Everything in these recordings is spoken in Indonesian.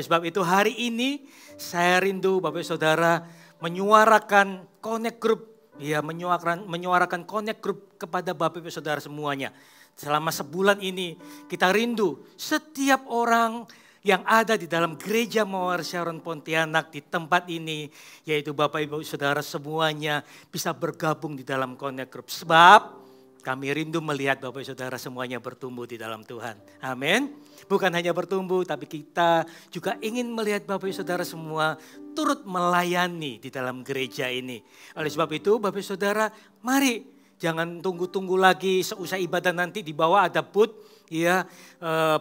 Oleh sebab itu hari ini saya rindu Bapak Saudara menyuarakan Connect Group. Ya, menyuarakan Connect Group kepada Bapak Ibu Saudara semuanya. Selama sebulan ini kita rindu setiap orang yang ada di dalam gereja Mawar Sharon Pontianak di tempat ini, yaitu Bapak Ibu Saudara semuanya bisa bergabung di dalam Connect Group. Sebab kami rindu melihat Bapak Ibu Saudara semuanya bertumbuh di dalam Tuhan. Amin. Bukan hanya bertumbuh, tapi kita juga ingin melihat Bapak Ibu Saudara semua turut melayani di dalam gereja ini. Oleh sebab itu Bapak Ibu Saudara, mari jangan tunggu-tunggu lagi seusai ibadah nanti di bawah ada booth. Ya,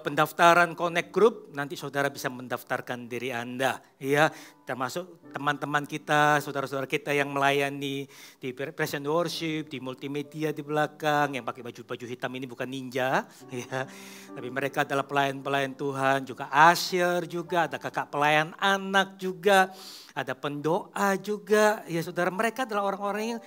pendaftaran Connect Group, nanti saudara bisa mendaftarkan diri Anda, ya, termasuk teman-teman kita, saudara-saudara kita yang melayani di Present Worship, di multimedia di belakang, yang pakai baju-baju hitam ini bukan ninja, ya, tapi mereka adalah pelayan-pelayan Tuhan, juga Asher juga, ada kakak pelayan anak juga, ada pendoa juga, ya saudara, mereka adalah orang-orang yang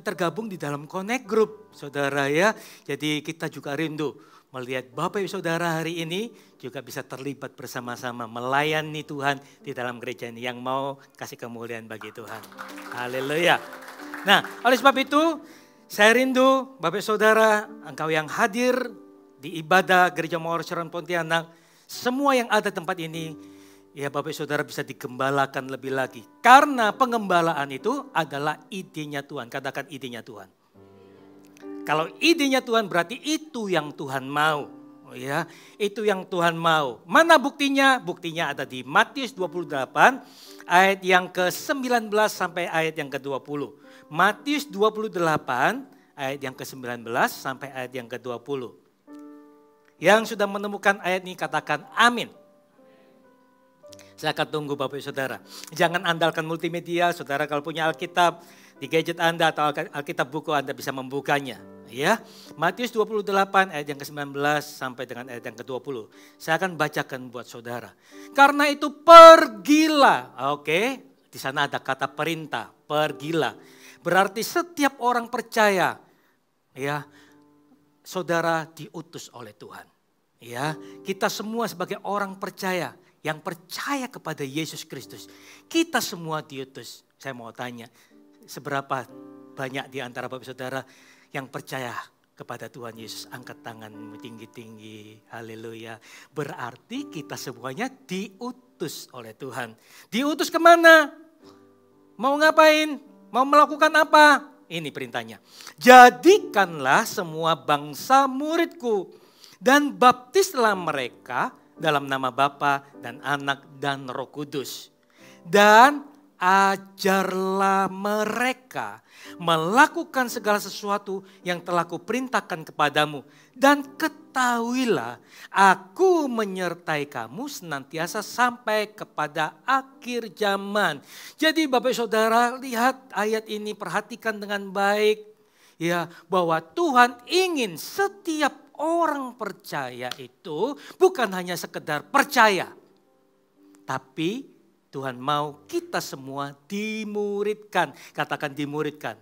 tergabung di dalam Connect Group, saudara ya, jadi kita juga rindu melihat Bapak Ibu Saudara hari ini juga bisa terlibat bersama-sama melayani Tuhan di dalam gereja ini yang mau kasih kemuliaan bagi Tuhan. Haleluya. Nah, oleh sebab itu saya rindu Bapak Ibu Saudara, engkau yang hadir di ibadah Gereja Mawar Sharon Pontianak, semua yang ada di tempat ini, ya Bapak Ibu Saudara bisa digembalakan lebih lagi. Karena pengembalaan itu adalah idenya Tuhan, katakan idenya Tuhan. Kalau idenya Tuhan berarti itu yang Tuhan mau. Ya, itu yang Tuhan mau. Mana buktinya? Buktinya ada di Matius 28 ayat yang ke-19 sampai ayat yang ke-20. Matius 28 ayat yang ke-19 sampai ayat yang ke-20. Yang sudah menemukan ayat ini katakan amin. Saya akan tunggu Bapak Ibu Saudara. Jangan andalkan multimedia, saudara kalau punya Alkitab di gadget Anda atau Alkitab buku Anda bisa membukanya. Ya, Matius 28 ayat yang ke-19 sampai dengan ayat yang ke-20. Saya akan bacakan buat saudara. Karena itu pergilah. Oke, di sana ada kata perintah, pergilah. Berarti setiap orang percaya, ya, saudara diutus oleh Tuhan. Ya, kita semua sebagai orang percaya yang percaya kepada Yesus Kristus, kita semua diutus. Saya mau tanya, seberapa banyak di antara Bapak Saudara yang percaya kepada Tuhan Yesus? Angkat tanganmu tinggi-tinggi, haleluya. Berarti kita semuanya diutus oleh Tuhan. Diutus kemana? Mau ngapain? Mau melakukan apa? Ini perintahnya. Jadikanlah semua bangsa muridku dan baptislah mereka dalam nama Bapa dan Anak dan Roh Kudus. Dan ajarlah mereka melakukan segala sesuatu yang telah kuperintahkan kepadamu. Dan ketahuilah aku menyertai kamu senantiasa sampai kepada akhir zaman. Jadi Bapak Saudara lihat ayat ini, perhatikan dengan baik. Ya, bahwa Tuhan ingin setiap orang percaya itu bukan hanya sekedar percaya. Tapi Tuhan mau kita semua dimuridkan. Katakan dimuridkan.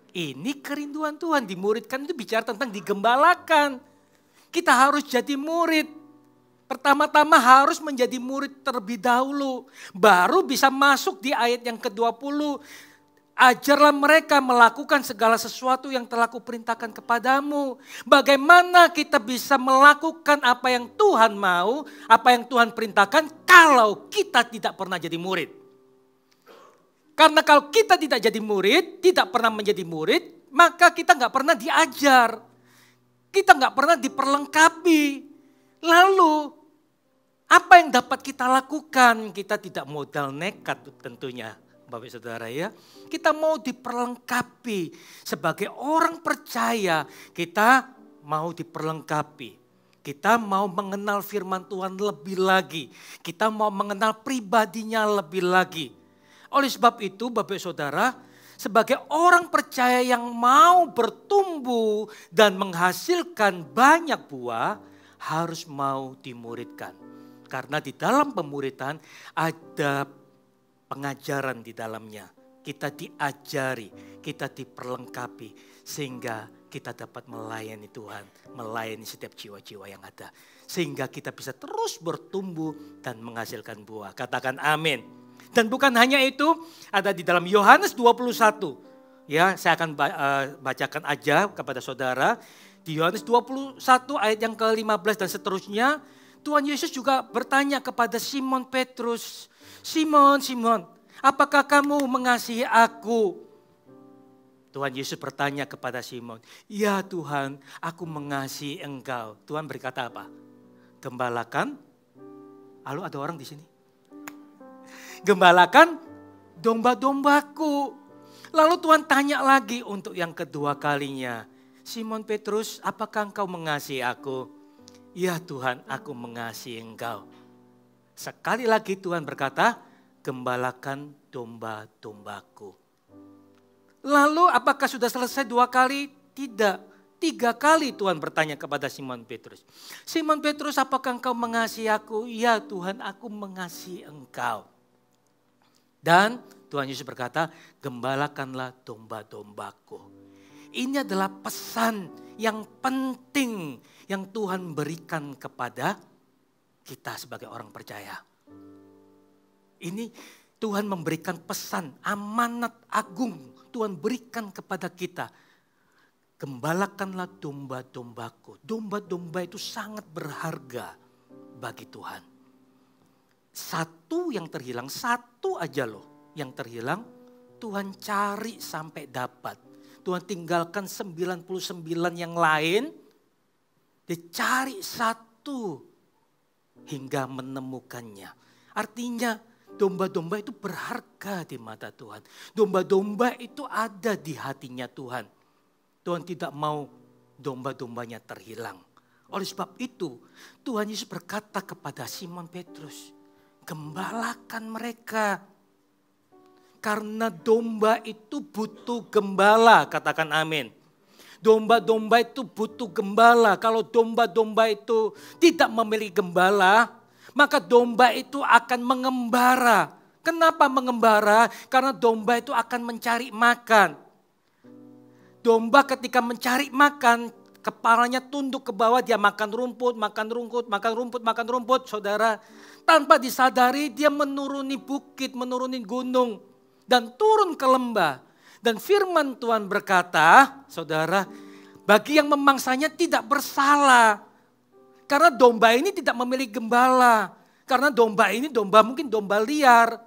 Ini kerinduan Tuhan. Dimuridkan itu bicara tentang digembalakan. Kita harus jadi murid. Pertama-tama harus menjadi murid terlebih dahulu. Baru bisa masuk di ayat yang ke-20. Ajarlah mereka melakukan segala sesuatu yang telah kuperintahkan kepadamu. Bagaimana kita bisa melakukan apa yang Tuhan mau, apa yang Tuhan perintahkan kalau kita tidak pernah jadi murid. Karena kalau kita tidak jadi murid, tidak pernah menjadi murid, maka kita nggak pernah diajar. Kita nggak pernah diperlengkapi. Lalu apa yang dapat kita lakukan? Kita tidak modal nekat tentunya. Bapak Saudara ya, kita mau diperlengkapi sebagai orang percaya, kita mau diperlengkapi. Kita mau mengenal firman Tuhan lebih lagi, kita mau mengenal pribadinya lebih lagi. Oleh sebab itu Bapak Saudara, sebagai orang percaya yang mau bertumbuh dan menghasilkan banyak buah, harus mau dimuridkan. Karena di dalam pemuridan ada pengajaran di dalamnya. kita diajari, kita diperlengkapi. Sehingga kita dapat melayani Tuhan, melayani setiap jiwa-jiwa yang ada. Sehingga kita bisa terus bertumbuh dan menghasilkan buah. Katakan amin. Dan bukan hanya itu, ada di dalam Yohanes 21. Ya, saya akan bacakan aja kepada saudara. Di Yohanes 21 ayat yang ke-15 dan seterusnya. Tuhan Yesus juga bertanya kepada Simon Petrus. Simon, Simon, apakah kamu mengasihi aku? Tuhan Yesus bertanya kepada Simon, ya Tuhan, aku mengasihi engkau. Tuhan berkata apa? Gembalakan. Halo, ada orang di sini? Gembalakan domba-dombaku. Lalu Tuhan tanya lagi untuk yang kedua kalinya. Simon Petrus, apakah engkau mengasihi aku? Ya Tuhan, aku mengasihi engkau. Sekali lagi Tuhan berkata, gembalakan domba-dombaku. Lalu apakah sudah selesai 2 kali? Tidak. 3 kali Tuhan bertanya kepada Simon Petrus. Simon Petrus, apakah engkau mengasihi aku? Ya Tuhan, aku mengasihi engkau. Dan Tuhan Yesus berkata, gembalakanlah domba-dombaku. Ini adalah pesan yang penting yang Tuhan berikan kepada kita sebagai orang percaya. Ini Tuhan memberikan pesan, amanat agung Tuhan berikan kepada kita. Gembalakanlah domba-dombaku. Domba-domba itu sangat berharga bagi Tuhan. Satu yang terhilang, satu aja loh yang terhilang, Tuhan cari sampai dapat. Tuhan tinggalkan 99 yang lain, dia cari satu hingga menemukannya. Artinya domba-domba itu berharga di mata Tuhan. Domba-domba itu ada di hatinya Tuhan. Tuhan tidak mau domba-dombanya terhilang. Oleh sebab itu Tuhan Yesus berkata kepada Simon Petrus, gembalakan mereka. Karena domba itu butuh gembala, katakan amin. Domba-domba itu butuh gembala. Kalau domba-domba itu tidak memiliki gembala, maka domba itu akan mengembara. Kenapa mengembara? Karena domba itu akan mencari makan. Domba ketika mencari makan, kepalanya tunduk ke bawah, dia makan rumput, makan rumput, makan rumput, makan rumput. Saudara, tanpa disadari dia menuruni bukit, menuruni gunung, dan turun ke lembah. Dan firman Tuhan berkata, saudara, bagi yang memangsanya tidak bersalah. Karena domba ini tidak memiliki gembala. Karena domba ini mungkin domba liar.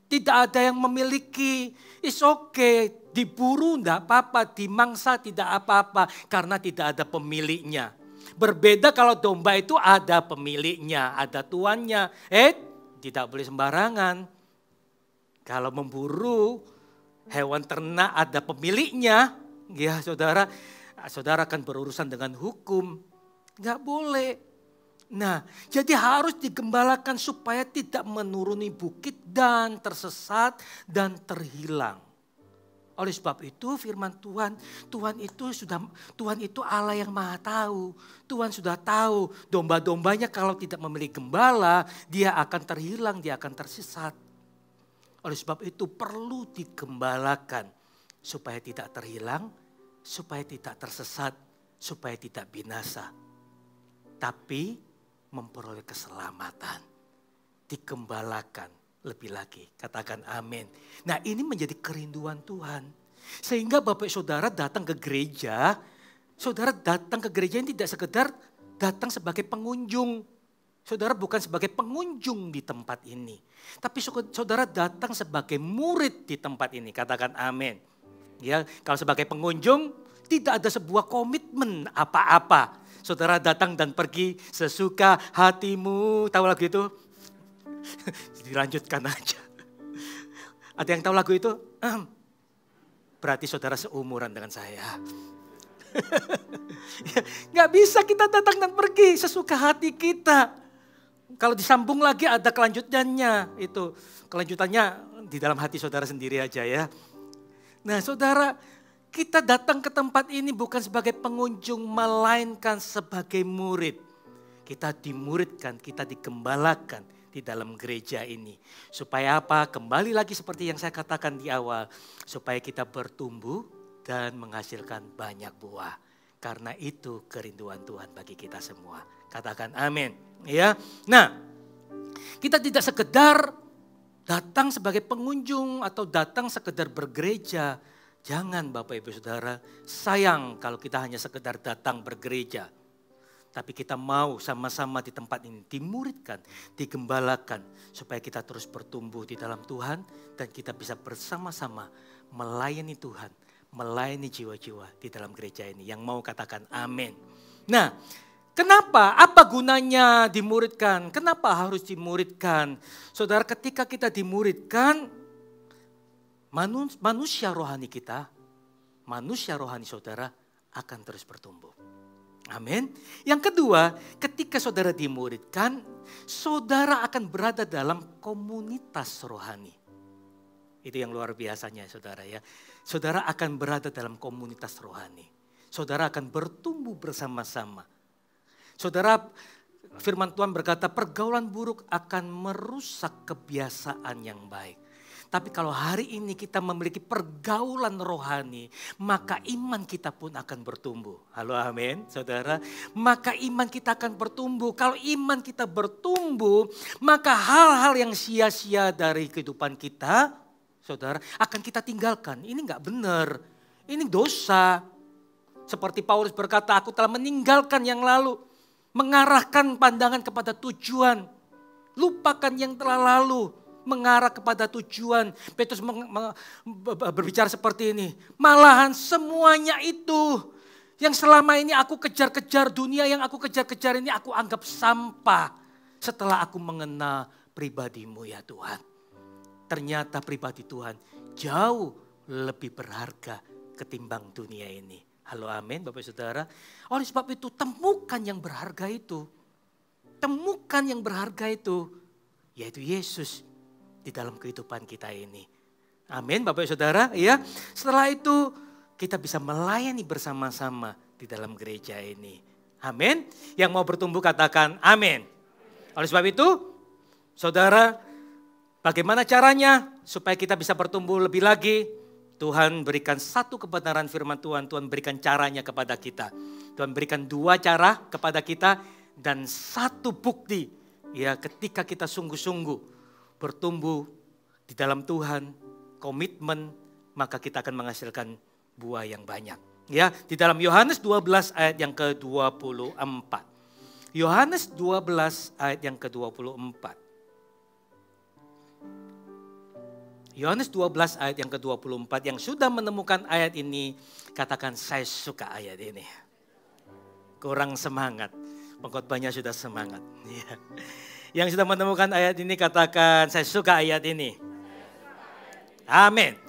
Tidak ada yang memiliki. It's okay, diburu tidak apa-apa, dimangsa tidak apa-apa. Karena tidak ada pemiliknya. Berbeda kalau domba itu ada pemiliknya, ada tuannya. Tidak boleh sembarangan. Kalau memburu hewan ternak ada pemiliknya. Ya saudara akan berurusan dengan hukum. Nggak boleh. Nah, jadi harus digembalakan supaya tidak menuruni bukit dan tersesat dan terhilang. Oleh sebab itu firman Tuhan itu Allah yang Maha Tahu. Tuhan sudah tahu domba-dombanya kalau tidak memiliki gembala, dia akan terhilang, dia akan tersesat. Oleh sebab itu perlu digembalakan supaya tidak terhilang, supaya tidak tersesat, supaya tidak binasa. Tapi memperoleh keselamatan, digembalakan lebih lagi. Katakan amin. Nah, ini menjadi kerinduan Tuhan. Sehingga Bapak Saudara datang ke gereja, saudara datang ke gereja ini tidak sekedar datang sebagai pengunjung. Saudara bukan sebagai pengunjung di tempat ini, tapi saudara datang sebagai murid di tempat ini. Katakan amin. Ya, kalau sebagai pengunjung tidak ada sebuah komitmen apa-apa. Saudara datang dan pergi sesuka hatimu. Tahu lagu itu? Dilanjutkan aja. Ada yang tahu lagu itu? Berarti saudara seumuran dengan saya. Gak bisa kita datang dan pergi sesuka hati kita. Kalau disambung lagi ada kelanjutannya. Itu kelanjutannya di dalam hati saudara sendiri aja ya. Nah saudara, kita datang ke tempat ini bukan sebagai pengunjung, melainkan sebagai murid. Kita dimuridkan, kita digembalakan, di dalam gereja ini. Supaya apa? Kembali lagi seperti yang saya katakan di awal. Supaya kita bertumbuh dan menghasilkan banyak buah. Karena itu kerinduan Tuhan bagi kita semua. Katakan amin. Ya. Nah, kita tidak sekedar datang sebagai pengunjung atau datang sekedar bergereja. Jangan Bapak Ibu Saudara, sayang kalau kita hanya sekedar datang bergereja. Tapi kita mau sama-sama di tempat ini dimuridkan, digembalakan. Supaya kita terus bertumbuh di dalam Tuhan dan kita bisa bersama-sama melayani Tuhan. Melayani jiwa-jiwa di dalam gereja ini. Yang mau katakan amin. Nah, kenapa? Apa gunanya dimuridkan? Kenapa harus dimuridkan? Saudara, ketika kita dimuridkan, manusia rohani kita, manusia rohani saudara akan terus bertumbuh. Amin. Yang kedua, ketika saudara dimuridkan, saudara akan berada dalam komunitas rohani. Itu yang luar biasanya saudara ya. Saudara akan berada dalam komunitas rohani. Saudara akan bertumbuh bersama-sama. Saudara, firman Tuhan berkata pergaulan buruk akan merusak kebiasaan yang baik. Tapi kalau hari ini kita memiliki pergaulan rohani, maka iman kita pun akan bertumbuh. Halo amin saudara. Maka iman kita akan bertumbuh. Kalau iman kita bertumbuh, maka hal-hal yang sia-sia dari kehidupan kita, saudara, akan kita tinggalkan. Ini enggak benar, ini dosa. Seperti Paulus berkata, aku telah meninggalkan yang lalu. Mengarahkan pandangan kepada tujuan. Lupakan yang telah lalu. Mengarah kepada tujuan. Petrus berbicara seperti ini. Malahan semuanya itu yang selama ini aku kejar-kejar, dunia yang aku kejar-kejar ini aku anggap sampah. Setelah aku mengenal pribadimu ya Tuhan. Ternyata pribadi Tuhan jauh lebih berharga ketimbang dunia ini. Halo amin Bapak Saudara. Oleh sebab itu temukan yang berharga itu. Temukan yang berharga itu. Yaitu Yesus di dalam kehidupan kita ini. Amin Bapak Saudara. Ya. Setelah itu kita bisa melayani bersama-sama di dalam gereja ini. Amin. Yang mau bertumbuh katakan amin. Oleh sebab itu saudara, bagaimana caranya supaya kita bisa bertumbuh lebih lagi? Tuhan berikan satu kebenaran firman Tuhan, Tuhan berikan caranya kepada kita. Tuhan berikan dua cara kepada kita dan satu bukti. Ya, ketika kita sungguh-sungguh bertumbuh di dalam Tuhan, komitmen, maka kita akan menghasilkan buah yang banyak. Ya, di dalam Yohanes 12 ayat yang ke-24. Yohanes 12 ayat yang ke-24. Yohanes 12 ayat yang ke-24 yang sudah menemukan ayat ini, katakan saya suka ayat ini. Kurang semangat, pengkhotbahnya sudah semangat. Yang sudah menemukan ayat ini katakan saya suka ayat ini. Amin.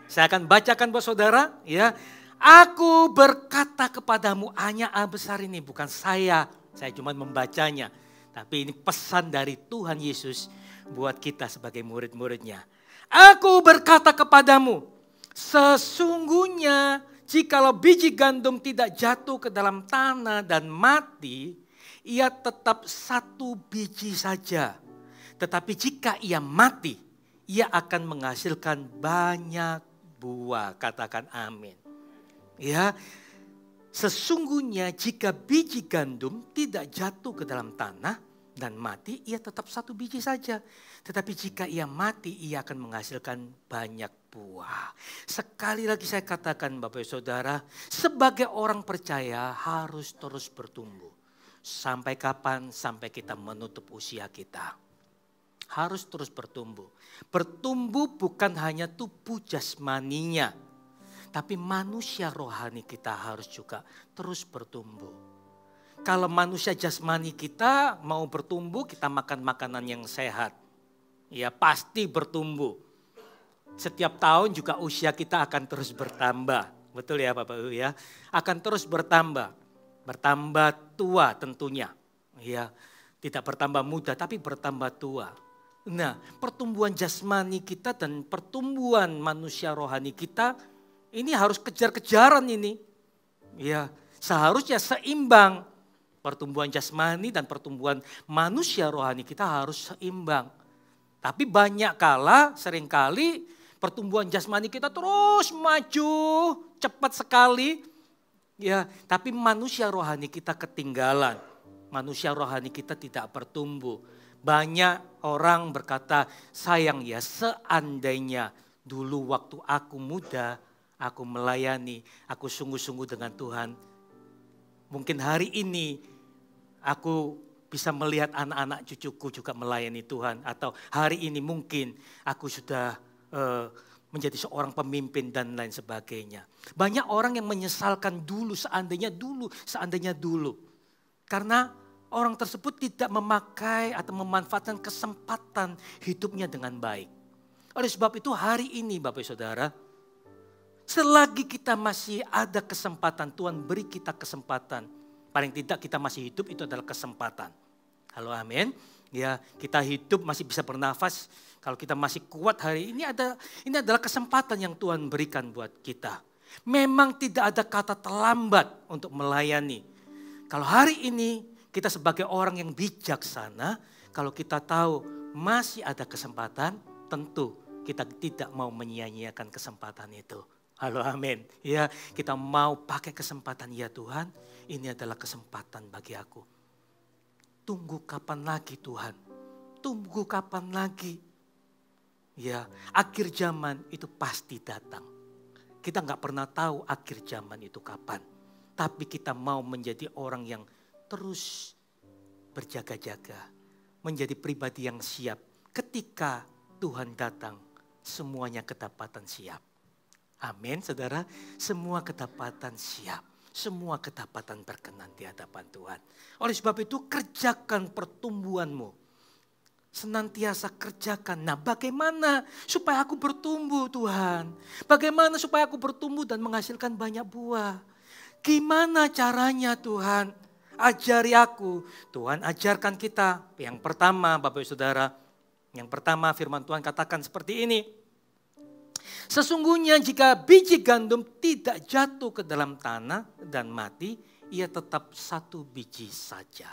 Saya akan bacakan buat saudara ya. Aku berkata kepadamu hanya A besar ini, bukan saya cuma membacanya. Tapi ini pesan dari Tuhan Yesus buat kita sebagai murid-muridnya. Aku berkata kepadamu, sesungguhnya jikalau biji gandum tidak jatuh ke dalam tanah dan mati, ia tetap satu biji saja. Tetapi jika ia mati, ia akan menghasilkan banyak buah. Katakan amin. Ya, sesungguhnya jika biji gandum tidak jatuh ke dalam tanah dan mati, ia tetap satu biji saja. Tetapi jika ia mati, ia akan menghasilkan banyak buah. Sekali lagi saya katakan Bapak Saudara, sebagai orang percaya harus terus bertumbuh. Sampai kapan? Sampai kita menutup usia kita. Harus terus bertumbuh. Bertumbuh bukan hanya tubuh jasmaninya, tapi manusia rohani kita harus juga terus bertumbuh. Kalau manusia jasmani kita mau bertumbuh, kita makan makanan yang sehat. Ya pasti bertumbuh. Setiap tahun juga usia kita akan terus bertambah. Betul ya Bapak Ibu ya. Akan terus bertambah. Bertambah tua tentunya. Ya, tidak bertambah muda tapi bertambah tua. Nah, pertumbuhan jasmani kita dan pertumbuhan manusia rohani kita ini harus kejar-kejaran ini. Ya, seharusnya seimbang. Pertumbuhan jasmani dan pertumbuhan manusia rohani kita harus seimbang. Tapi banyak kala, seringkali pertumbuhan jasmani kita terus maju, cepat sekali. Ya, tapi manusia rohani kita ketinggalan. Manusia rohani kita tidak bertumbuh. Banyak orang berkata, sayang ya seandainya dulu waktu aku muda, aku melayani, aku sungguh-sungguh dengan Tuhan. Mungkin hari ini aku bisa melihat anak-anak cucuku juga melayani Tuhan. Atau hari ini mungkin aku sudah menjadi seorang pemimpin dan lain sebagainya. Banyak orang yang menyesalkan dulu, seandainya dulu. Karena orang tersebut tidak memakai atau memanfaatkan kesempatan hidupnya dengan baik. Oleh sebab itu hari ini Bapak Saudara, selagi kita masih ada kesempatan, Tuhan beri kita kesempatan. Paling tidak kita masih hidup, itu adalah kesempatan. Halo amin. Ya, kita hidup masih bisa bernafas. Kalau kita masih kuat hari ini adalah kesempatan yang Tuhan berikan buat kita. Memang tidak ada kata terlambat untuk melayani. Kalau hari ini kita sebagai orang yang bijaksana, kalau kita tahu masih ada kesempatan, tentu kita tidak mau menyia-nyiakan kesempatan itu. Halo amin. Ya, kita mau pakai kesempatan, ya Tuhan, ini adalah kesempatan bagi aku. Tunggu kapan lagi Tuhan? Tunggu kapan lagi? Ya, akhir zaman itu pasti datang. Kita nggak pernah tahu akhir zaman itu kapan. Tapi kita mau menjadi orang yang terus berjaga-jaga. Menjadi pribadi yang siap. Ketika Tuhan datang, semuanya kedapatan siap. Amin, saudara. Semua kedapatan siap. Semua kedapatan berkenan di hadapan Tuhan. Oleh sebab itu kerjakan pertumbuhanmu. Senantiasa kerjakan. Nah, bagaimana supaya aku bertumbuh Tuhan? Bagaimana supaya aku bertumbuh dan menghasilkan banyak buah? Gimana caranya Tuhan? Ajari aku. Tuhan ajarkan kita. Yang pertama Bapak Ibu Saudara. Yang pertama firman Tuhan katakan seperti ini. Sesungguhnya jika biji gandum tidak jatuh ke dalam tanah dan mati, ia tetap satu biji saja.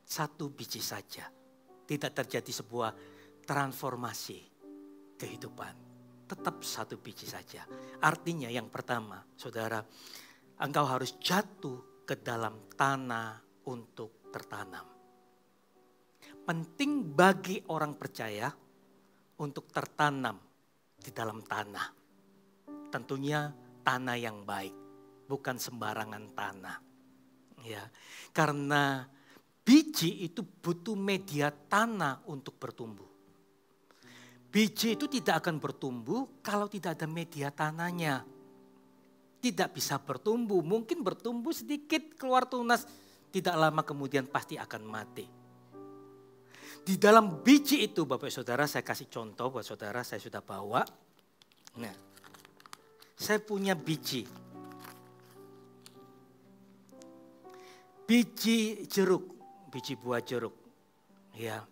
Satu biji saja. Tidak terjadi sebuah transformasi kehidupan. Tetap satu biji saja. Artinya yang pertama, saudara, engkau harus jatuh ke dalam tanah untuk tertanam. Penting bagi orang percaya untuk tertanam di dalam tanah. Tentunya tanah yang baik, bukan sembarangan tanah. Ya, karena biji itu butuh media tanah untuk bertumbuh. Biji itu tidak akan bertumbuh kalau tidak ada media tanahnya. Tidak bisa bertumbuh, mungkin bertumbuh sedikit keluar tunas, tidak lama kemudian pasti akan mati. Di dalam biji itu Bapak Saudara, saya kasih contoh buat saudara, saya sudah bawa. Nah, saya punya biji. Biji jeruk. Biji buah jeruk. Ya.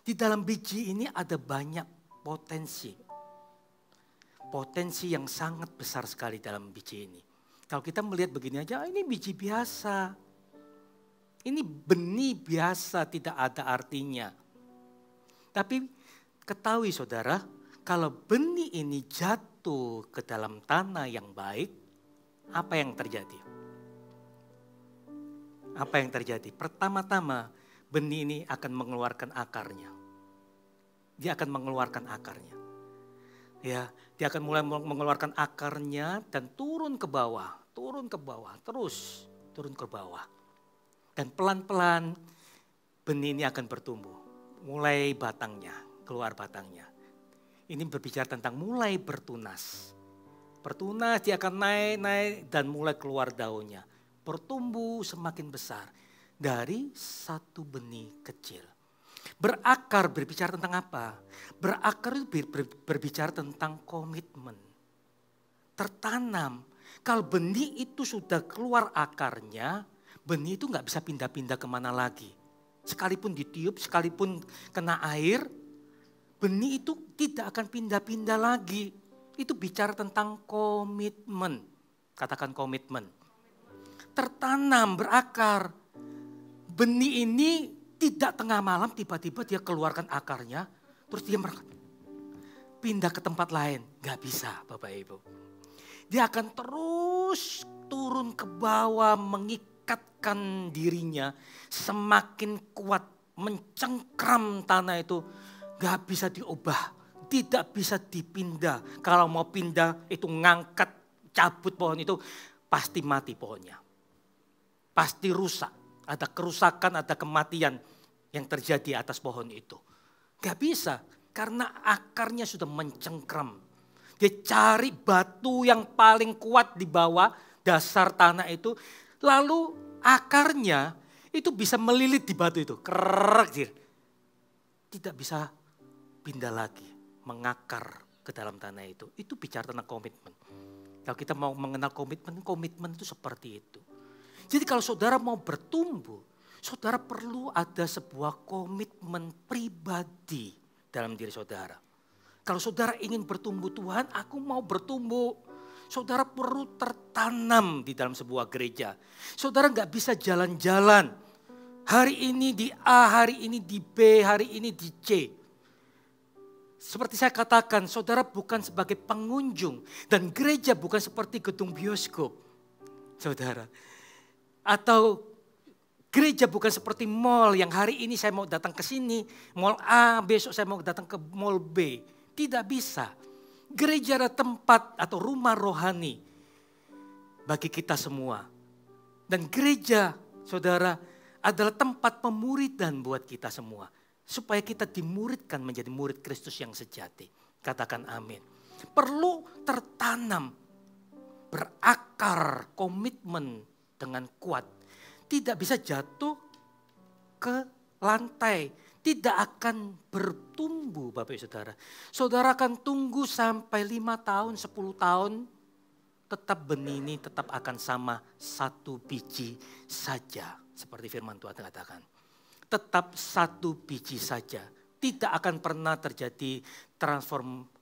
Di dalam biji ini ada banyak potensi. Potensi yang sangat besar sekali dalam biji ini. Kalau kita melihat begini aja, ini biji biasa. Ini benih biasa, tidak ada artinya. Tapi ketahui saudara, kalau benih ini jatuh ke dalam tanah yang baik, apa yang terjadi? Apa yang terjadi? Pertama-tama benih ini akan mengeluarkan akarnya. Dia akan mengeluarkan akarnya. Ya, dia akan mulai mengeluarkan akarnya dan turun ke bawah, terus turun ke bawah. Dan pelan-pelan benih ini akan bertumbuh. Mulai batangnya, keluar batangnya. Ini berbicara tentang mulai bertunas. Bertunas dia akan naik dan mulai keluar daunnya. Bertumbuh semakin besar dari satu benih kecil. Berakar berbicara tentang apa? Berakar itu berbicara tentang komitmen. Tertanam. Kalau benih itu sudah keluar akarnya, benih itu nggak bisa pindah-pindah kemana lagi. Sekalipun ditiup, sekalipun kena air, benih itu tidak akan pindah-pindah lagi. Itu bicara tentang komitmen. Katakan komitmen. Tertanam, berakar. benih ini tidak tengah malam tiba-tiba dia keluarkan akarnya, terus dia pindah ke tempat lain. Gak bisa Bapak Ibu. Dia akan terus turun ke bawah, mengikatkan dirinya semakin kuat, mencengkram tanah itu. Gak bisa diubah, tidak bisa dipindah. Kalau mau pindah itu ngangkat, cabut pohon itu, pasti mati pohonnya. Pasti rusak, ada kerusakan, ada kematian yang terjadi atas pohon itu. Gak bisa, karena akarnya sudah mencengkram. Dia cari batu yang paling kuat di bawah dasar tanah itu. Lalu akarnya itu bisa melilit di batu itu. Kerak. Tidak bisa pindah lagi, mengakar ke dalam tanah itu. Itu bicara tentang komitmen. Kalau kita mau mengenal komitmen, komitmen itu seperti itu. Jadi kalau saudara mau bertumbuh, saudara perlu ada sebuah komitmen pribadi dalam diri saudara. Kalau saudara ingin bertumbuh, Tuhan aku mau bertumbuh. Saudara perlu tertanam di dalam sebuah gereja. Saudara gak bisa jalan-jalan. Hari ini di A, hari ini di B, hari ini di C. Seperti saya katakan, saudara bukan sebagai pengunjung. Dan gereja bukan seperti gedung bioskop. Saudara. Atau gereja bukan seperti mall yang hari ini saya mau datang ke sini, mall A, besok saya mau datang ke mall B. Tidak bisa. Gereja adalah tempat atau rumah rohani bagi kita semua. Dan gereja, saudara, adalah tempat pemuridan buat kita semua. Supaya kita dimuridkan menjadi murid Kristus yang sejati. Katakan amin. Perlu tertanam, berakar, komitmen dengan kuat. Tidak bisa jatuh ke lantai. Tidak akan bertumbuh Bapak Ibu Saudara. Saudara akan tunggu sampai 5 tahun, 10 tahun. Tetap benih ini tetap akan sama satu biji saja. Seperti firman Tuhan katakan. Tetap satu biji saja. Tidak akan pernah terjadi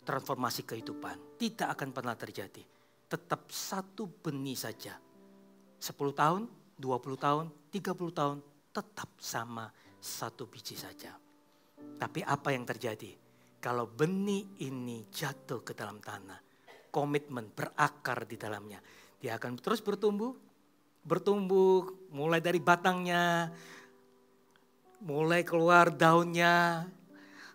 transformasi kehidupan. Tidak akan pernah terjadi. Tetap satu benih saja. 10 tahun, 20 tahun, 30 tahun tetap sama satu biji saja. Tapi apa yang terjadi? Kalau benih ini jatuh ke dalam tanah, komitmen berakar di dalamnya, dia akan terus bertumbuh, mulai dari batangnya, mulai keluar daunnya,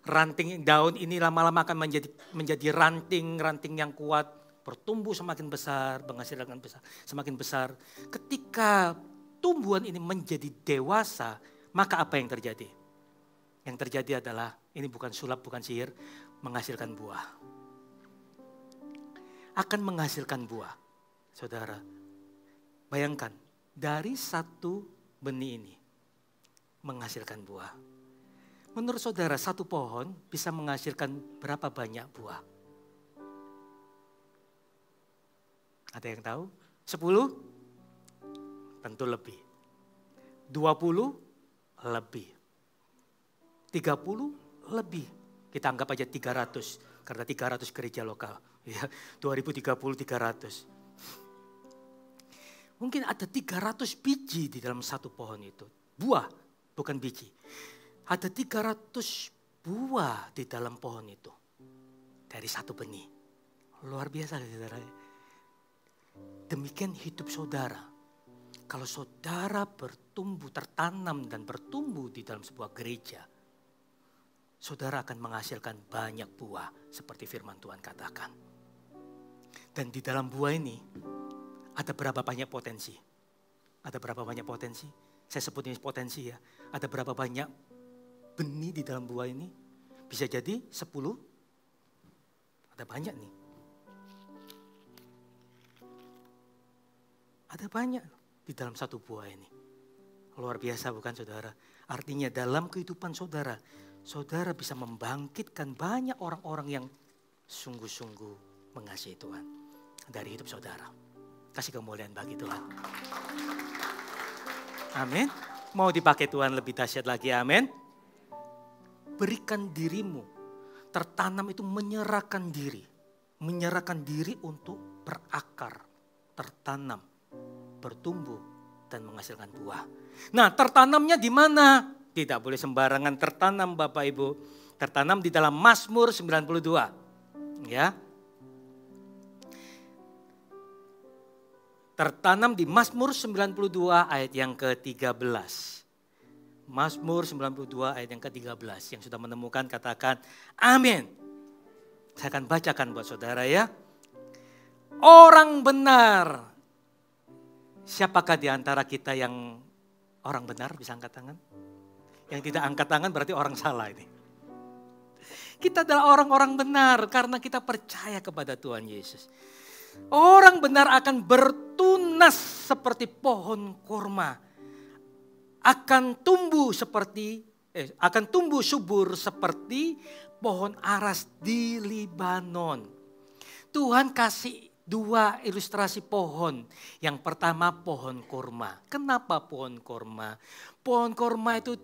ranting daun ini lama-lama akan menjadi ranting yang kuat, bertumbuh semakin besar, menghasilkan besar, semakin besar. Ketika tumbuhan ini menjadi dewasa, maka apa yang terjadi? Yang terjadi adalah, ini bukan sulap, bukan sihir, menghasilkan buah. Akan menghasilkan buah. Saudara, bayangkan, dari satu benih ini, menghasilkan buah. Menurut saudara, satu pohon bisa menghasilkan berapa banyak buah? Ada yang tahu? 10? Tentu lebih. 20? Lebih. 30? Lebih. Kita anggap aja 300. Karena 300 gereja lokal. Ya, 2030, 300. Mungkin ada 300 biji di dalam satu pohon itu. Buah, bukan biji. Ada 300 buah di dalam pohon itu. Dari satu benih. Luar biasa, saudara. Demikian hidup saudara. Kalau saudara bertumbuh, tertanam dan bertumbuh di dalam sebuah gereja, saudara akan menghasilkan banyak buah seperti firman Tuhan katakan. Dan di dalam buah ini ada berapa banyak potensi? Ada berapa banyak potensi? Saya sebut ini potensi ya. Ada berapa banyak benih di dalam buah ini? Bisa jadi 10. Ada banyak nih. Ada banyak di dalam satu buah ini. Luar biasa bukan saudara? Artinya dalam kehidupan saudara, saudara bisa membangkitkan banyak orang-orang yang sungguh-sungguh mengasihi Tuhan. Dari hidup saudara. Kasih kemuliaan bagi Tuhan. Amin. Mau dipakai Tuhan lebih dahsyat lagi, amin. Berikan dirimu. Tertanam itu menyerahkan diri. Menyerahkan diri untuk berakar, tertanam, bertumbuh, dan menghasilkan buah. Nah, tertanamnya di mana? Tidak boleh sembarangan tertanam Bapak Ibu. Tertanam di dalam Mazmur 92. Ya. Tertanam di Mazmur 92 ayat yang ke-13. Mazmur 92 ayat yang ke-13. Yang sudah menemukan katakan amin. Saya akan bacakan buat saudara ya. Orang benar. Siapakah di antara kita yang orang benar, bisa angkat tangan? Yang tidak angkat tangan berarti orang salah ini. Kita adalah orang-orang benar karena kita percaya kepada Tuhan Yesus. Orang benar akan bertunas seperti pohon kurma. Akan tumbuh subur seperti pohon aras di Libanon. Tuhan kasih dua ilustrasi pohon. Yang pertama pohon kurma. Kenapa pohon kurma? Pohon kurma itu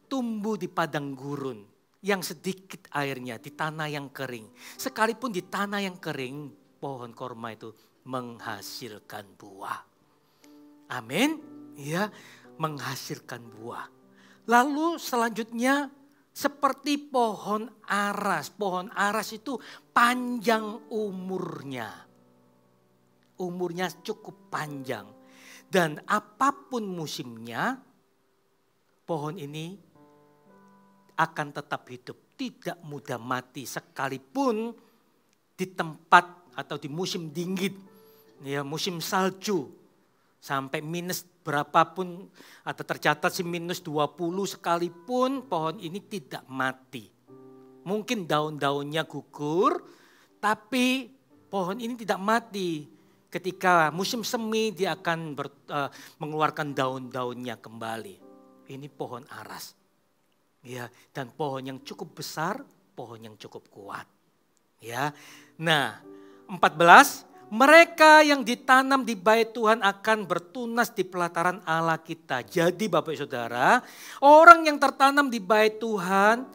tumbuh di padang gurun yang sedikit airnya, di tanah yang kering. Sekalipun di tanah yang kering, pohon kurma itu menghasilkan buah. Amin. Ya, menghasilkan buah. Lalu selanjutnya seperti pohon aras. Pohon aras itu panjang umurnya. Umurnya cukup panjang. Dan apapun musimnya, pohon ini akan tetap hidup. Tidak mudah mati sekalipun di tempat atau di musim dingin. Ya, musim salju. Sampai minus berapapun atau tercatat sih minus 20 sekalipun pohon ini tidak mati. Mungkin daun-daunnya gugur tapi pohon ini tidak mati. Ketika musim semi dia akan mengeluarkan daun-daunnya kembali. Ini pohon aras. Ya, dan pohon yang cukup besar, pohon yang cukup kuat. Ya. Nah, 14, mereka yang ditanam di bait Tuhan akan bertunas di pelataran Allah kita. Jadi Bapak Saudara, orang yang tertanam di bait Tuhan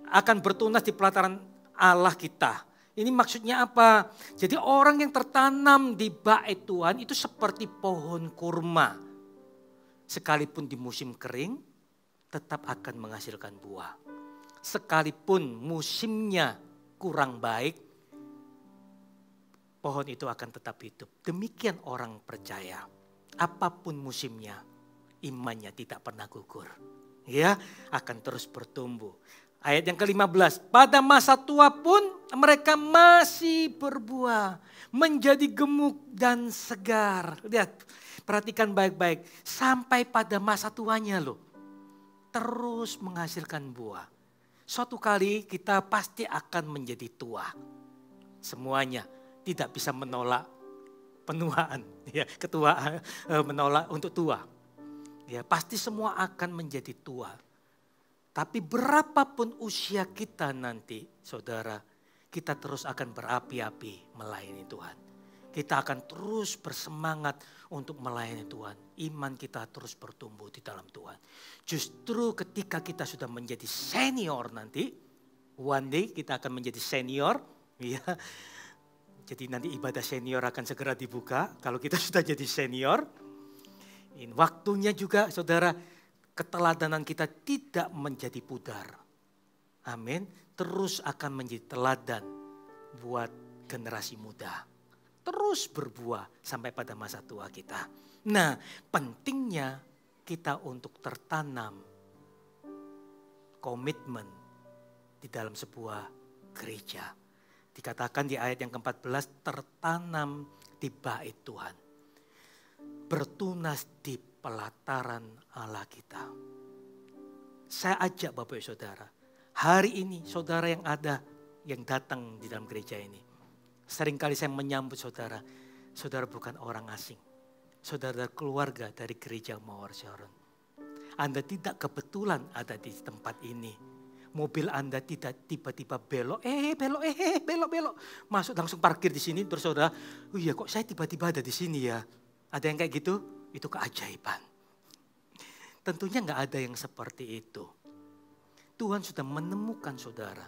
akan bertunas di pelataran Allah kita. Ini maksudnya apa? Jadi orang yang tertanam di bait Tuhan itu seperti pohon kurma. Sekalipun di musim kering, tetap akan menghasilkan buah. Sekalipun musimnya kurang baik, pohon itu akan tetap hidup. Demikian orang percaya. Apapun musimnya, imannya tidak pernah gugur. Ya, akan terus bertumbuh. Ayat yang ke-15, pada masa tua pun mereka masih berbuah, menjadi gemuk dan segar. Lihat, perhatikan baik-baik, sampai pada masa tuanya loh, terus menghasilkan buah. Suatu kali kita pasti akan menjadi tua. Semuanya tidak bisa menolak penuaan, ya, ketuaan menolak untuk tua. Ya, pasti semua akan menjadi tua. Tapi berapapun usia kita nanti, saudara, kita terus akan berapi-api melayani Tuhan. Kita akan terus bersemangat untuk melayani Tuhan. Iman kita terus bertumbuh di dalam Tuhan. Justru ketika kita sudah menjadi senior nanti, one day kita akan menjadi senior. Ya. Jadi nanti ibadah senior akan segera dibuka kalau kita sudah jadi senior. Waktunya juga saudara, keteladanan kita tidak menjadi pudar. Amin. Terus akan menjadi teladan buat generasi muda. Terus berbuah sampai pada masa tua kita. Nah, pentingnya kita untuk tertanam komitmen di dalam sebuah gereja. Dikatakan di ayat yang ke-14, tertanam di bait Tuhan. Bertunas di pelataran Allah kita. Saya ajak Bapak Ibu Saudara, hari ini saudara yang ada, yang datang di dalam gereja ini. Seringkali saya menyambut saudara, saudara bukan orang asing. Saudara keluarga dari gereja Mawar Sharon. Anda tidak kebetulan ada di tempat ini. Mobil Anda tidak tiba-tiba belok, belok. Masuk langsung parkir di sini, terus saudara, oh iya kok saya tiba-tiba ada di sini ya. Ada yang kayak gitu? Itu keajaiban. Tentunya nggak ada yang seperti itu. Tuhan sudah menemukan saudara.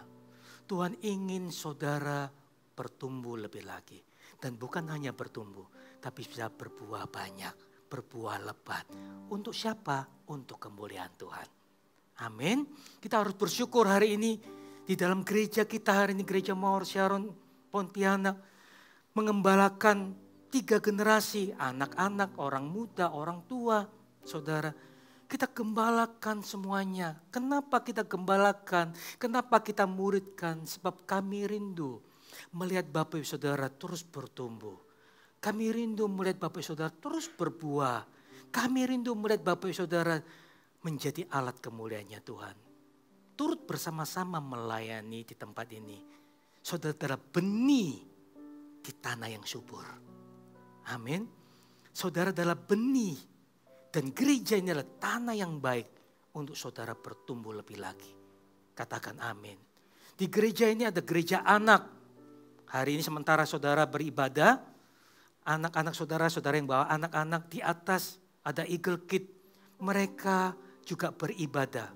Tuhan ingin saudara bertumbuh lebih lagi. Dan bukan hanya bertumbuh, tapi bisa berbuah banyak. berbuah lebat. Untuk siapa? Untuk kemuliaan Tuhan. Amin. Kita harus bersyukur hari ini di dalam gereja kita hari ini, Gereja Mawar Sharon Pontianak, mengembalakan 3 generasi, anak-anak, orang muda, orang tua, saudara. Kita gembalakan semuanya. Kenapa kita gembalakan? Kenapa kita muridkan? Sebab kami rindu melihat Bapak Ibu Saudara terus bertumbuh. Kami rindu melihat Bapak Ibu Saudara terus berbuah. Kami rindu melihat Bapak Ibu Saudara menjadi alat kemuliaannya Tuhan. Turut bersama-sama melayani di tempat ini. Saudara benih di tanah yang subur. Amin. Saudara adalah benih dan gereja ini adalah tanah yang baik untuk saudara bertumbuh lebih lagi. Katakan amin. Di gereja ini ada gereja anak. Hari ini sementara saudara beribadah, anak-anak saudara yang bawa anak-anak di atas ada Eagle Kid. Mereka juga beribadah.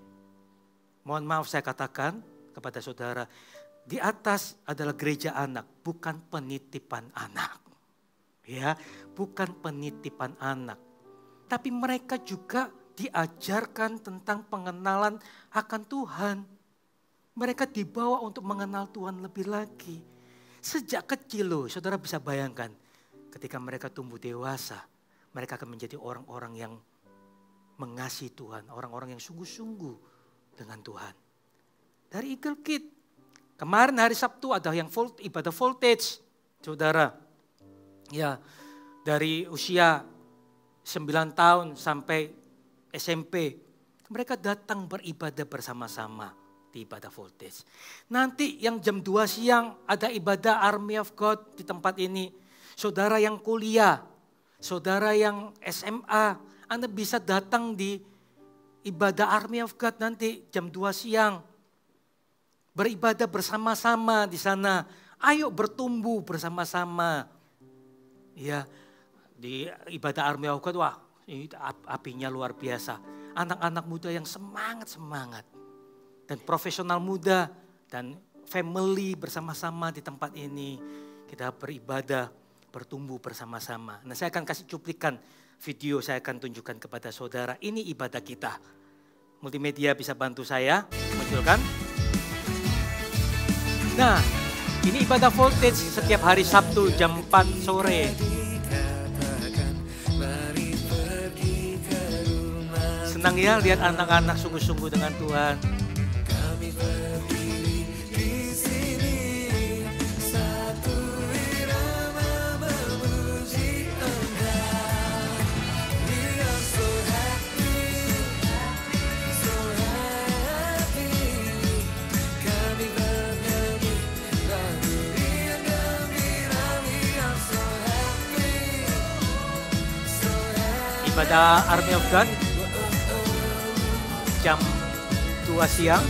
Mohon maaf saya katakan kepada saudara, di atas adalah gereja anak, bukan penitipan anak. Ya, bukan penitipan anak. Tapi mereka juga diajarkan tentang pengenalan akan Tuhan. Mereka dibawa untuk mengenal Tuhan lebih lagi. Sejak kecil loh, saudara bisa bayangkan. Ketika mereka tumbuh dewasa, mereka akan menjadi orang-orang yang mengasihi Tuhan. Orang-orang yang sungguh-sungguh dengan Tuhan. Dari Eagle Kid. Kemarin hari Sabtu ada yang ibadah voltage, saudara. Ya, dari usia 9 tahun sampai SMP. Mereka datang beribadah bersama-sama di ibadah voltage. Nanti yang jam 2 siang ada ibadah Army of God di tempat ini. Saudara yang kuliah, saudara yang SMA, Anda bisa datang di ibadah Army of God nanti jam 2 siang. Beribadah bersama-sama di sana. Ayo bertumbuh bersama-sama. Ya, di ibadah Army of God, wah ini apinya luar biasa. Anak-anak muda yang semangat-semangat. Dan profesional muda dan family bersama-sama di tempat ini. Kita beribadah, bertumbuh bersama-sama. Nah, saya akan kasih cuplikan video, saya akan tunjukkan kepada saudara. Ini ibadah kita. Multimedia bisa bantu saya munculkan. Nah, ini ibadah voltage setiap hari Sabtu jam 4 sore. Senang ya lihat anak-anak sungguh-sungguh dengan Tuhan. Ibadah Army of God jam 2 siang.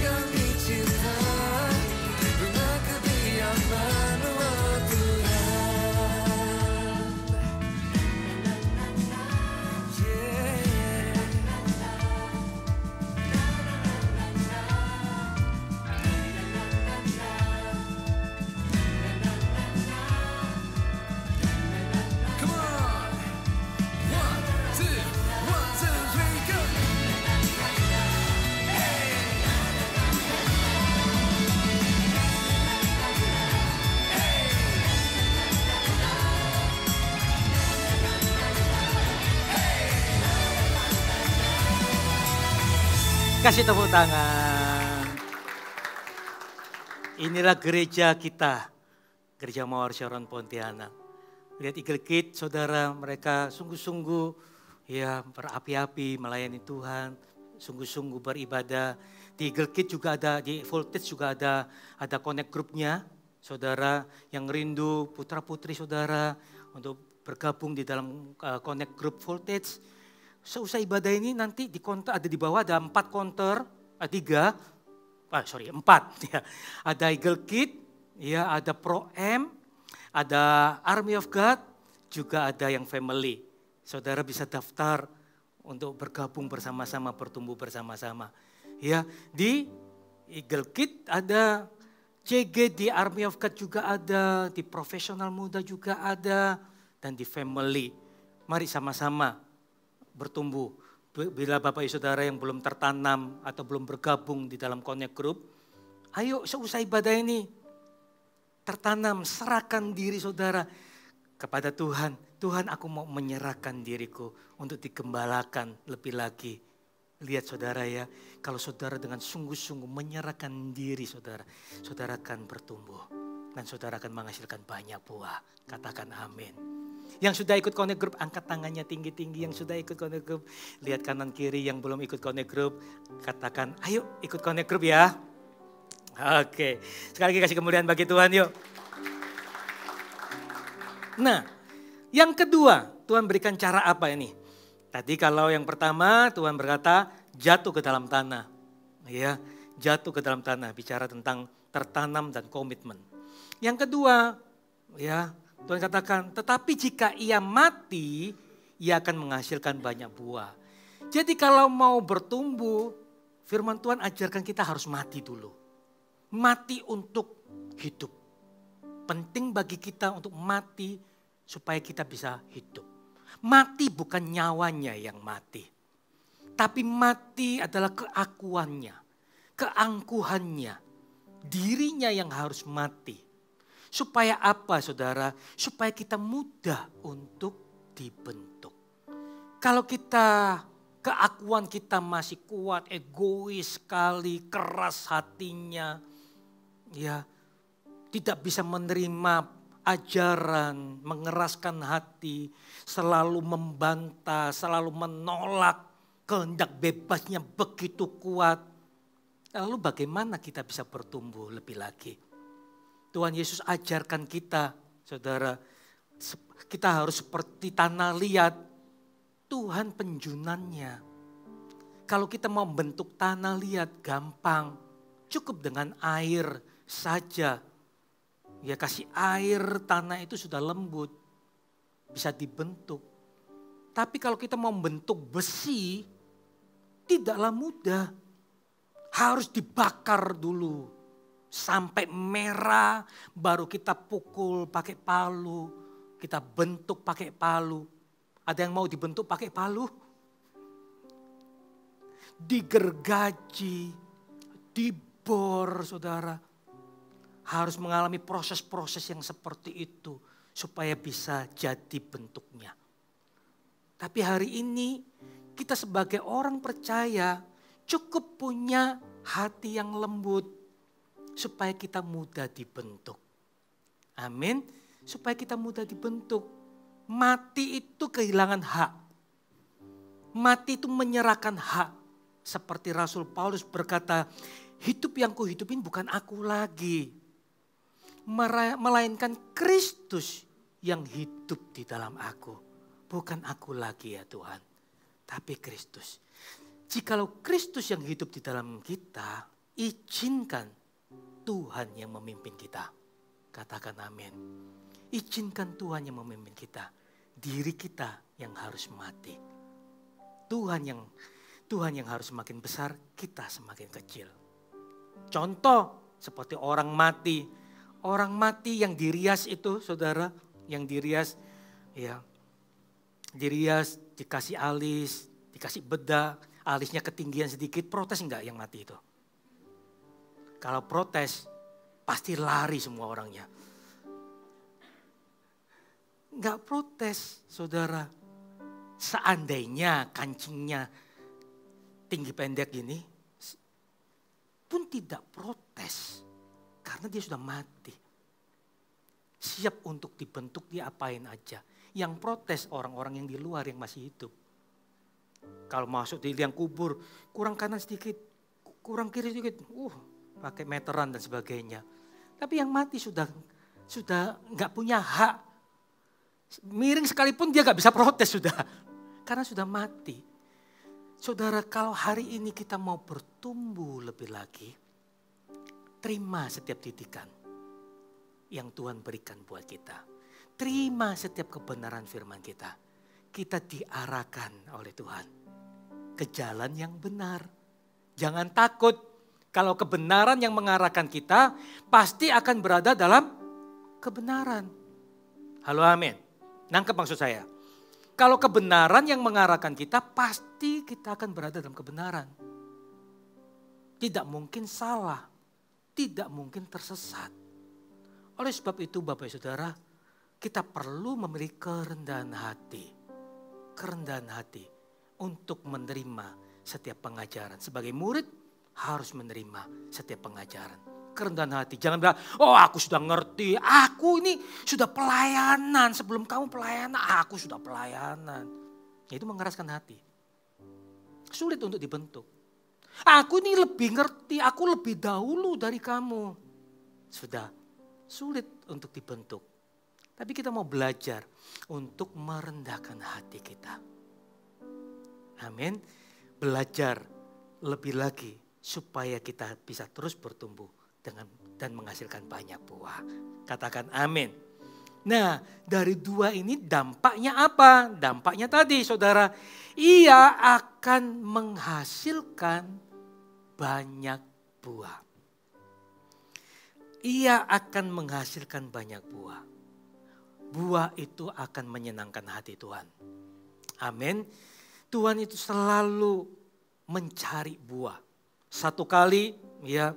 Kasih tepuk tangan. Inilah gereja kita, Gereja Mawar Sharon Pontianak. Lihat Eagle Kid, saudara, mereka sungguh-sungguh ya berapi-api melayani Tuhan, sungguh-sungguh beribadah. Di Eagle Kid juga ada, di Voltage juga ada connect grupnya, saudara yang rindu putra-putri saudara untuk bergabung di dalam connect group Voltage. Seusai ibadah ini nanti di counter ada di bawah ada 4 counter, 4 ya. Ada Eagle Kid, ya ada Pro M, ada Army of God, juga ada yang family. Saudara bisa daftar untuk bergabung bersama-sama, bertumbuh bersama-sama. Ya, di Eagle Kid ada, CG di Army of God juga ada, di profesional muda juga ada, dan di family. Mari sama-sama bertumbuh. Bila Bapak Ibu Saudara yang belum tertanam atau belum bergabung di dalam Connect Group, ayo seusai ibadah ini tertanam, serahkan diri saudara kepada Tuhan. Tuhan, aku mau menyerahkan diriku untuk digembalakan lebih lagi. Lihat saudara ya, kalau saudara dengan sungguh-sungguh menyerahkan diri saudara, saudara akan bertumbuh. Dan saudara akan menghasilkan banyak buah. Katakan amin. Yang sudah ikut Connect Group, angkat tangannya tinggi-tinggi. Yang sudah ikut Connect Group, lihat kanan kiri yang belum ikut Connect Group. Katakan, ayo ikut Connect Group ya. Oke, sekali lagi kasih kemuliaan bagi Tuhan yuk. Nah, yang kedua, Tuhan berikan cara apa ini? Tadi kalau yang pertama Tuhan berkata jatuh ke dalam tanah. Ya, jatuh ke dalam tanah, bicara tentang tertanam dan komitmen. Yang kedua, ya, Tuhan katakan, tetapi jika ia mati, ia akan menghasilkan banyak buah. Jadi kalau mau bertumbuh, firman Tuhan ajarkan kita harus mati dulu. Mati untuk hidup. Penting bagi kita untuk mati supaya kita bisa hidup. Mati bukan nyawanya yang mati. Tapi mati adalah keakuannya, keangkuhannya, dirinya yang harus mati. Supaya apa saudara? Supaya kita mudah untuk dibentuk. Kalau kita, keakuan kita masih kuat, egois sekali, keras hatinya, ya tidak bisa menerima ajaran, mengeraskan hati, selalu membantah, selalu menolak kehendak bebasnya begitu kuat. Lalu bagaimana kita bisa bertumbuh lebih lagi? Tuhan Yesus ajarkan kita, saudara, kita harus seperti tanah liat, Tuhan penjunannya. Kalau kita mau bentuk tanah liat gampang, cukup dengan air saja. Ya kasih air, tanah itu sudah lembut, bisa dibentuk. Tapi kalau kita mau membentuk besi, tidaklah mudah. Harus dibakar dulu. Sampai merah, baru kita pukul pakai palu. Kita bentuk pakai palu. Ada yang mau dibentuk pakai palu? Digergaji, dibor saudara. Harus mengalami proses-proses yang seperti itu. Supaya bisa jadi bentuknya. Tapi hari ini kita sebagai orang percaya cukup punya hati yang lembut. Supaya kita mudah dibentuk. Amin. Supaya kita mudah dibentuk. Mati itu kehilangan hak. Mati itu menyerahkan hak. Seperti Rasul Paulus berkata, hidup yang kuhidupin bukan aku lagi. Melainkan Kristus yang hidup di dalam aku. Bukan aku lagi ya Tuhan. Tapi Kristus. Jikalau Kristus yang hidup di dalam kita, izinkan Tuhan yang memimpin kita. Katakan amin. Izinkan Tuhan yang memimpin kita. Diri kita yang harus mati. Tuhan yang harus semakin besar, kita semakin kecil. Contoh seperti orang mati. Orang mati yang dirias itu saudara, yang dirias ya. Dirias, dikasih alis, dikasih bedak, alisnya ketinggian sedikit, protes enggak yang mati itu? Kalau protes, pasti lari semua orangnya. Enggak protes, saudara. Seandainya kancingnya tinggi pendek gini, pun tidak protes. Karena dia sudah mati. Siap untuk dibentuk, diapain aja. Yang protes orang-orang yang di luar yang masih hidup. Kalau masuk di liang kubur, kurang kanan sedikit, kurang kiri sedikit. Pakai meteran dan sebagainya. Tapi yang mati sudah nggak punya hak. Miring sekalipun dia nggak bisa protes sudah. Karena sudah mati. Saudara, kalau hari ini kita mau bertumbuh lebih lagi, terima setiap didikan yang Tuhan berikan buat kita. Terima setiap kebenaran firman kita. Kita diarahkan oleh Tuhan ke jalan yang benar. Jangan takut. Kalau kebenaran yang mengarahkan kita, pasti akan berada dalam kebenaran. Halo amin. Nangkep maksud saya. Kalau kebenaran yang mengarahkan kita, pasti kita akan berada dalam kebenaran. Tidak mungkin salah, tidak mungkin tersesat. Oleh sebab itu Bapak Saudara, kita perlu memiliki kerendahan hati. Kerendahan hati untuk menerima setiap pengajaran. Sebagai murid harus menerima setiap pengajaran. Kerendahan hati, jangan bilang, oh aku sudah ngerti, aku ini sudah pelayanan. Sebelum kamu pelayanan, aku sudah pelayanan. Itu mengeraskan hati. Sulit untuk dibentuk. Aku ini lebih ngerti, aku lebih dahulu dari kamu. Sudah sulit untuk dibentuk. Tapi kita mau belajar untuk merendahkan hati kita. Amin. Belajar lebih lagi supaya kita bisa terus bertumbuh dan menghasilkan banyak buah. Katakan amin. Nah, dari dua ini dampaknya apa? Dampaknya tadi saudara, ia akan menghasilkan banyak buah. Ia akan menghasilkan banyak buah. Buah itu akan menyenangkan hati Tuhan. Amin. Tuhan itu selalu mencari buah. Satu kali ya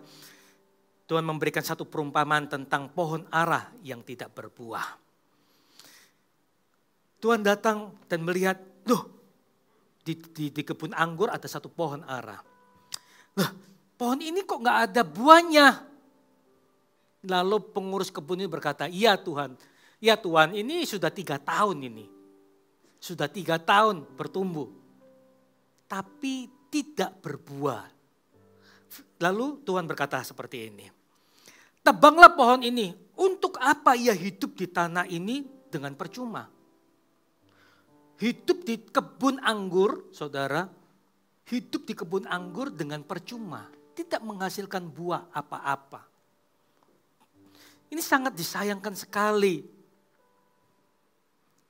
Tuhan memberikan satu perumpamaan tentang pohon ara yang tidak berbuah. Tuhan datang dan melihat, di kebun anggur ada satu pohon ara. Pohon ini kok gak ada buahnya? Lalu pengurus kebun ini berkata, ya Tuhan ini sudah 3 tahun ini. Sudah 3 tahun bertumbuh. Tapi tidak berbuah. Lalu Tuhan berkata seperti ini. Tebanglah pohon ini. Untuk apa ia hidup di tanah ini dengan percuma? Hidup di kebun anggur, saudara. Hidup di kebun anggur dengan percuma. Tidak menghasilkan buah apa-apa. Ini sangat disayangkan sekali.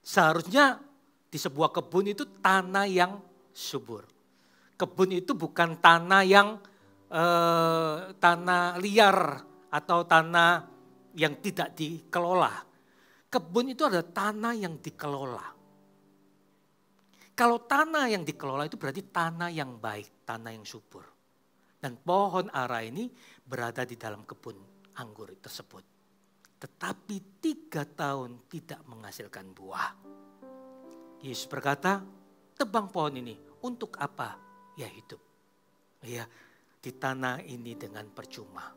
Seharusnya di sebuah kebun itu tanah yang subur. Kebun itu bukan tanah yang tanah liar atau tanah yang tidak dikelola. Kebun itu adalah tanah yang dikelola. Kalau tanah yang dikelola itu berarti tanah yang baik, tanah yang subur. Dan pohon ara ini berada di dalam kebun anggur tersebut. Tetapi 3 tahun tidak menghasilkan buah. Yesus berkata, tebang pohon ini, untuk apa ya hidup? Ya, di tanah ini dengan percuma.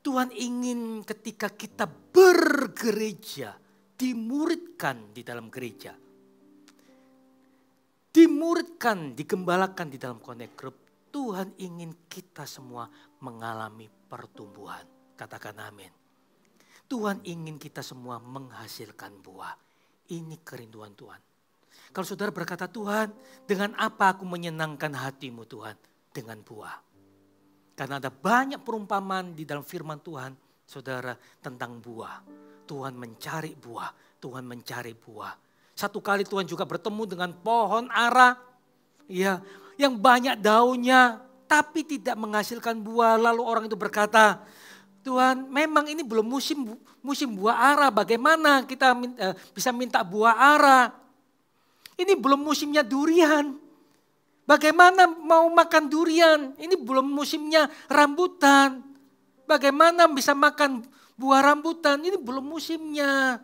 Tuhan ingin ketika kita bergereja, dimuridkan di dalam gereja. Dimuridkan, digembalakan di dalam connect group. Tuhan ingin kita semua mengalami pertumbuhan. Katakan amin. Tuhan ingin kita semua menghasilkan buah. Ini kerinduan Tuhan. Kalau saudara berkata, Tuhan, dengan apa aku menyenangkan hatimu Tuhan? Dengan buah. Karena ada banyak perumpamaan di dalam firman Tuhan, saudara, tentang buah. Tuhan mencari buah, Tuhan mencari buah. Satu kali Tuhan juga bertemu dengan pohon ara, ya, yang banyak daunnya, tapi tidak menghasilkan buah. Lalu orang itu berkata, Tuhan, memang ini belum musim buah ara. Bagaimana kita bisa minta buah ara? Ini belum musimnya durian. Bagaimana mau makan durian? Ini belum musimnya rambutan. Bagaimana bisa makan buah rambutan? Ini belum musimnya.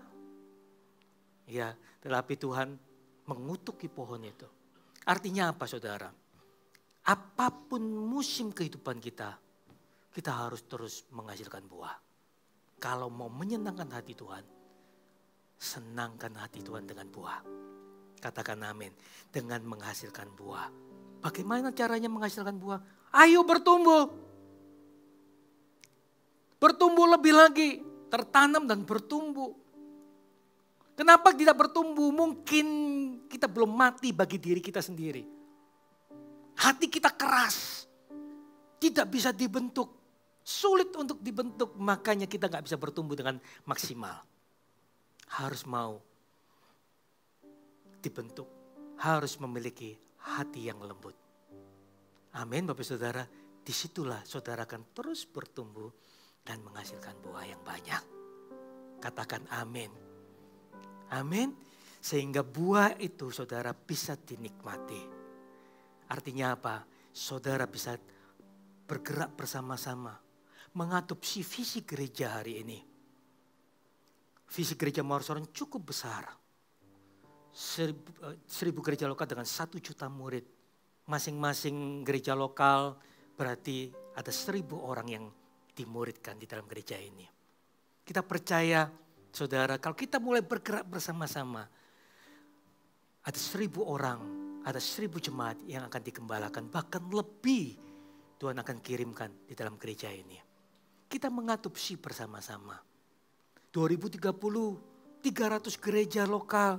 Ya, tetapi Tuhan mengutuki pohon itu. Artinya apa saudara? Apapun musim kehidupan kita, kita harus terus menghasilkan buah. Kalau mau menyenangkan hati Tuhan, senangkan hati Tuhan dengan buah. Katakan amin. Dengan menghasilkan buah. Bagaimana caranya menghasilkan buah? Ayo bertumbuh. Bertumbuh lebih lagi. Tertanam dan bertumbuh. Kenapa tidak bertumbuh? Mungkin kita belum mati bagi diri kita sendiri. Hati kita keras. Tidak bisa dibentuk. Sulit untuk dibentuk. Makanya kita gak bisa bertumbuh dengan maksimal. Harus mau dibentuk. Harus memiliki hati yang lembut. Amin Bapak Saudara. Disitulah saudara akan terus bertumbuh dan menghasilkan buah yang banyak. Katakan amin. Amin. Sehingga buah itu saudara bisa dinikmati. Artinya apa? Saudara bisa bergerak bersama-sama. Mengadopsi visi gereja hari ini. Visi gereja Morasorong cukup besar. 1.000 gereja lokal dengan 1 juta murid. Masing-masing gereja lokal berarti ada 1.000 orang yang dimuridkan di dalam gereja ini. Kita percaya saudara, kalau kita mulai bergerak bersama-sama, ada 1.000 orang, ada 1.000 jemaat yang akan digembalakan, bahkan lebih Tuhan akan kirimkan di dalam gereja ini. Kita mengadopsi bersama-sama. 2030, 300 gereja lokal.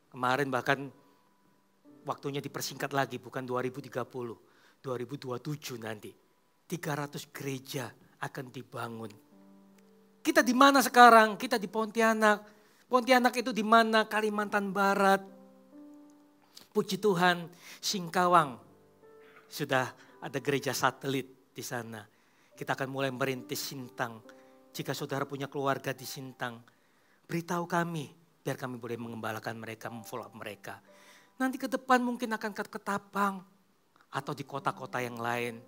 Kemarin bahkan waktunya dipersingkat lagi, bukan 2030, 2027 nanti. 300 gereja akan dibangun. Kita di mana sekarang? Kita di Pontianak. Pontianak itu di mana? Kalimantan Barat. Puji Tuhan, Singkawang. Sudah ada gereja satelit di sana. Kita akan mulai merintis Sintang. Jika saudara punya keluarga di Sintang, beritahu kami biar kami boleh mengembalakan mereka, memfollow up mereka. Nanti ke depan mungkin akan ke Ketapang atau di kota-kota yang lain.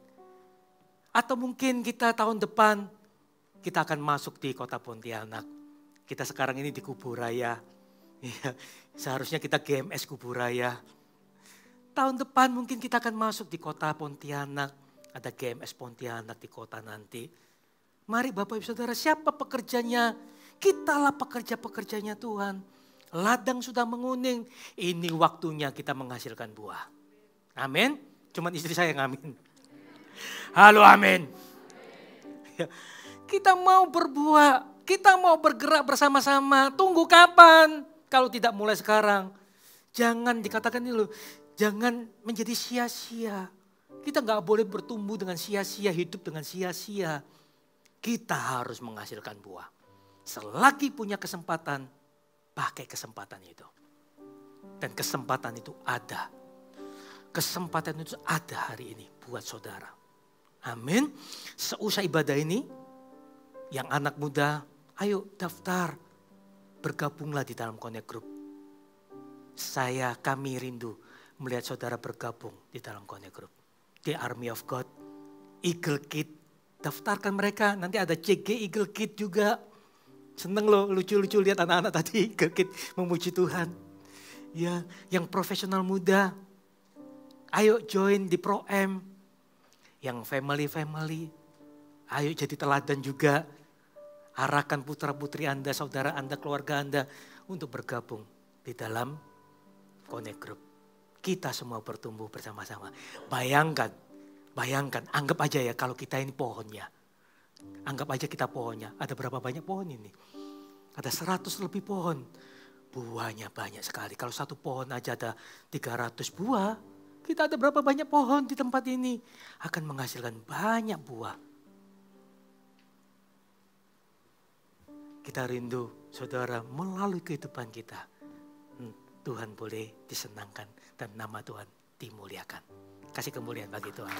Atau mungkin kita tahun depan kita akan masuk di kota Pontianak. Kita sekarang ini di Kuburaya. Ya, seharusnya kita GMS Kuburaya. Tahun depan mungkin kita akan masuk di kota Pontianak. Ada GMS Pontianak di kota nanti. Mari Bapak Ibu Saudara, siapa pekerjanya? Kitalah pekerja-pekerjanya Tuhan. Ladang sudah menguning, ini waktunya kita menghasilkan buah. Amin. Cuman istri saya yang amin. Halo amin. Ya, kita mau berbuah, kita mau bergerak bersama-sama. Tunggu kapan? Kalau tidak mulai sekarang. Jangan dikatakan ini loh, jangan menjadi sia-sia. Kita gak boleh bertumbuh dengan sia-sia, hidup dengan sia-sia. Kita harus menghasilkan buah. Selagi punya kesempatan, pakai kesempatan itu. Dan kesempatan itu ada. Kesempatan itu ada hari ini buat saudara. Amin. Seusai ibadah ini, yang anak muda, ayo daftar. Bergabunglah di dalam Connect Group. Kami rindu melihat saudara bergabung di dalam Connect Group. The Army of God, Eagle Kid. Daftarkan mereka, nanti ada CG Eagle Kid juga. Seneng loh, lucu-lucu lihat anak-anak tadi Eagle Kid memuji Tuhan. Ya, yang profesional muda, ayo join di Pro-M. Yang family, ayo jadi teladan juga. Arahkan putra-putri Anda, saudara Anda, keluarga Anda untuk bergabung di dalam Connect Group. Kita semua bertumbuh bersama-sama. Bayangkan, anggap aja ya kalau kita ini pohonnya. Anggap aja kita pohonnya. Ada berapa banyak pohon ini? Ada 100 lebih pohon. Buahnya banyak sekali. Kalau satu pohon aja ada 300 buah. Kita ada berapa banyak pohon di tempat ini. Akan menghasilkan banyak buah. Kita rindu saudara melalui kehidupan kita. Tuhan boleh disenangkan dan nama Tuhan dimuliakan. Kasih kemuliaan bagi Tuhan.